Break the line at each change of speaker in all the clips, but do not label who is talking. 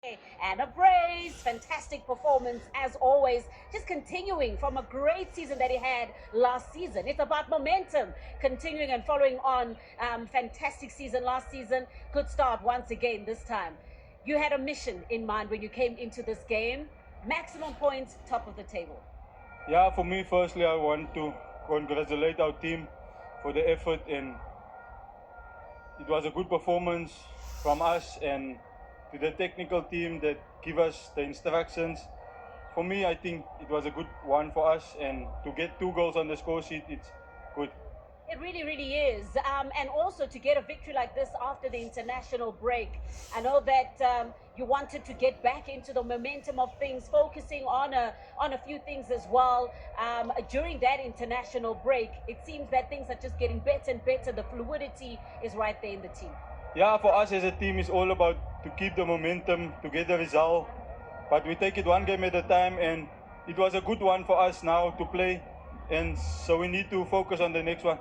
And a brace, fantastic performance as always, just continuing from a great season that he had last season. It's about momentum, continuing and following on. Fantastic season last season, good start once again this time. You had a mission in mind when you came into this game, maximum points, top of the table.
Yeah, for me, firstly, I want to congratulate our team for the effort, and it was a good performance from us and to the technical team that give us the instructions. For me, I think it was a good one for us, and to get 2 goals on the score sheet, it's good.
It really, really is. And also to get a victory like this after the international break. I know that you wanted to get back into the momentum of things, focusing on a few things as well. During that international break, it seems that things are just getting better and better. The fluidity is right there in the team.
Yeah, for us as a team, it's all about to keep the momentum, to get the result. But we take it one game at a time, and it was a good one for us now to play. And so we need to focus on the next one.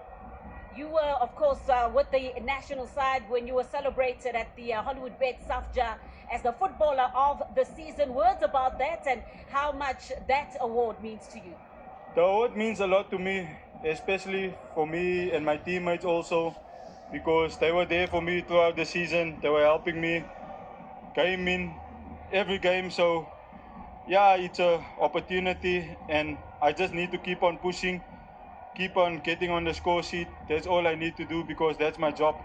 You were, of course, with the national side when you were celebrated at the Hollywood Bet Safja as the footballer of the season. Words about that and how much that award means to you.
The award means a lot to me, especially for me and my teammates also, because they were there for me throughout the season. They were helping me, came in every game. So yeah, it's an opportunity, and I just need to keep on pushing, keep on getting on the score sheet. That's all I need to do because that's my job.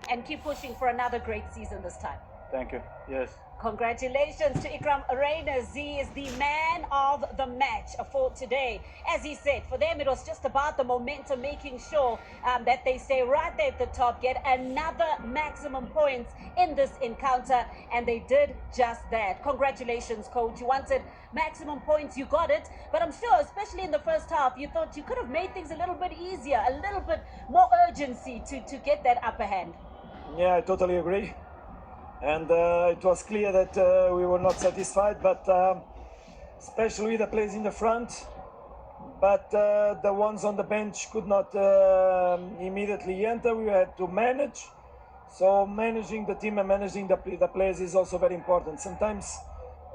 And keep pushing for another great season this time.
Thank you. Yes.
Congratulations to Ikram Reyners. He is the man of the match for today. As he said, for them it was just about the momentum, making sure that they stay right there at the top, get another maximum points in this encounter, and they did just that. Congratulations, coach. You wanted maximum points, you got it, but I'm sure, especially in the first half, you thought you could have made things a little bit easier, a little bit more urgency to get that upper hand.
Yeah, I totally agree. And it was clear that we were not satisfied, but especially the players in the front. But the ones on the bench could not immediately enter. We had to manage. So managing the team and managing the players is also very important. Sometimes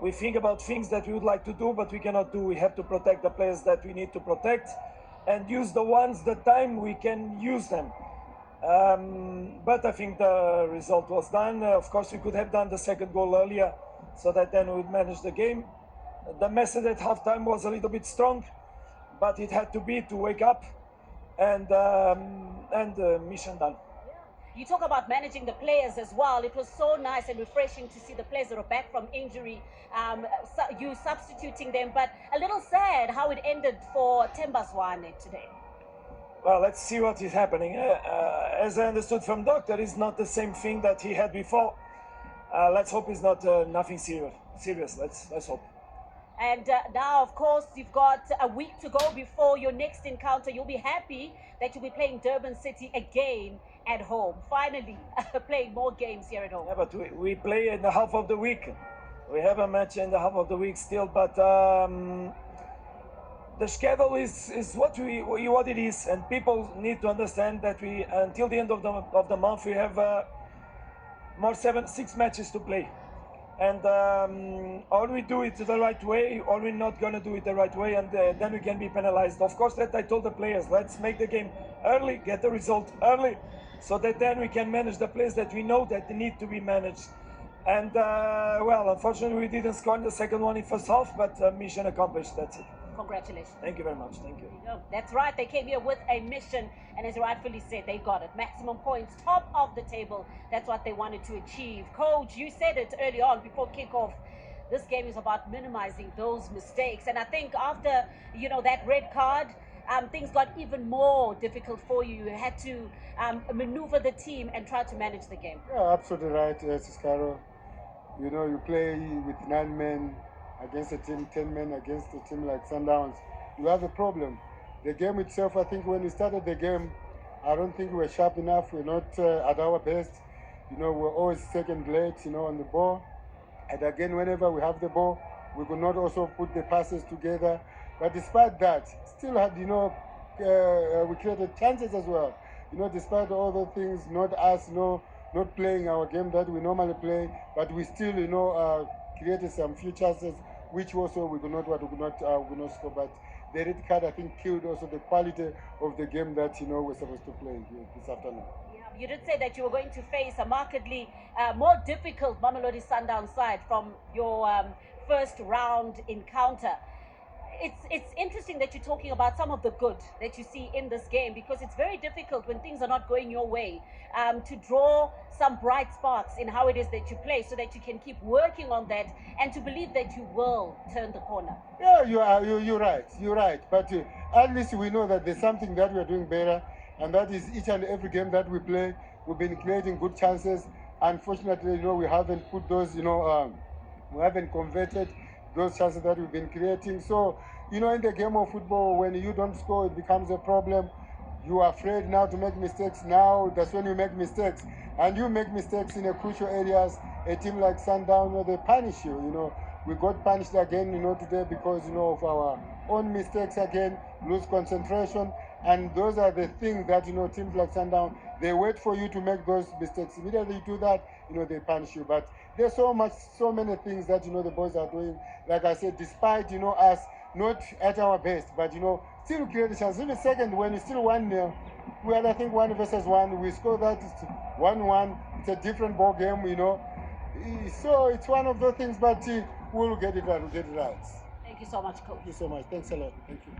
we think about things that we would like to do, but we cannot do. We have to protect the players that we need to protect and use the ones the time we can use them. But I think the result was done. Of course, we could have done the second goal earlier so that then we would manage the game. The message at halftime was a little bit strong, but it had to be to wake up and mission done.
You talk about managing the players as well. It was so nice and refreshing to see the players that are back from injury, you substituting them, but a little sad how it ended for Tembazwane today.
Well, let's see what is happening. As I understood from doctor, it's not the same thing that he had before. Let's hope it's not nothing serious. Let's hope.
And now, of course, you've got a week to go before your next encounter. You'll be happy that you'll be playing Durban City again at home. Finally, playing more games here at home.
Yeah, but we play in the half of the week. We have a match in the half of the week still, but the schedule is what it is, and people need to understand that we until the end of the month we have more 6 matches to play, and or we do it the right way or we're not gonna do it the right way, and then we can be penalized. Of course, that I told the players, let's make the game early, get the result early, so that then we can manage the players that we know that need to be managed. And well, unfortunately we didn't score in the second one in first half, but mission accomplished. That's it.
Congratulations.
Thank you very much. Thank you.
That's right. They came here with a mission, and as you rightfully said, they got it. Maximum points, top of the table. That's what they wanted to achieve. Coach, you said it early on before kickoff. This game is about minimizing those mistakes, and I think after that red card, things got even more difficult for you. You had to maneuver the team and try to manage the game.
Yeah, absolutely right, Ciscaro. You play with 9 men against a team, 10 men against a team like Sundowns. You have a problem. The game itself, I think when we started the game, I don't think we were sharp enough. We're not at our best. We're always second late, on the ball. And again, whenever we have the ball, we could not also put the passes together. But despite that, still had, we created chances as well. Despite all the things, not us, not playing our game that we normally play, but we still, created some few chances, which also we could not score. But the red card, I think, killed also the quality of the game that we're supposed to play this afternoon.
Yeah, you did say that you were going to face a markedly more difficult Mamelodi Sundowns side from your first round encounter. It's interesting that you're talking about some of the good that you see in this game, because it's very difficult when things are not going your way to draw some bright sparks in how it is that you play, so that you can keep working on that and to believe that you will turn the corner.
Yeah, you're right. But at least we know that there's something that we're doing better, and that is each and every game that we play, we've been creating good chances. Unfortunately, we haven't put those, we haven't converted those chances that we've been creating. So, in the game of football, when you don't score, it becomes a problem. You are afraid now to make mistakes. Now, that's when you make mistakes. And you make mistakes in a crucial areas. A team like Sundown, they punish you, We got punished again, today because, of our own mistakes again, lose concentration. And those are the things that, teams like Sundown, they wait for you to make those mistakes. Immediately you do that, they punish you. But there's so many things that, the boys are doing. Like I said, despite, us not at our best, but, still create a chance. Even second, when it's still 1-0, we had, I think, 1 versus 1. We score that, it's 1-1. It's a different ball game, So it's one of those things, but we'll get it right.
Thank you so much, Coach.
Thank you so much. Thanks a lot. Thank you.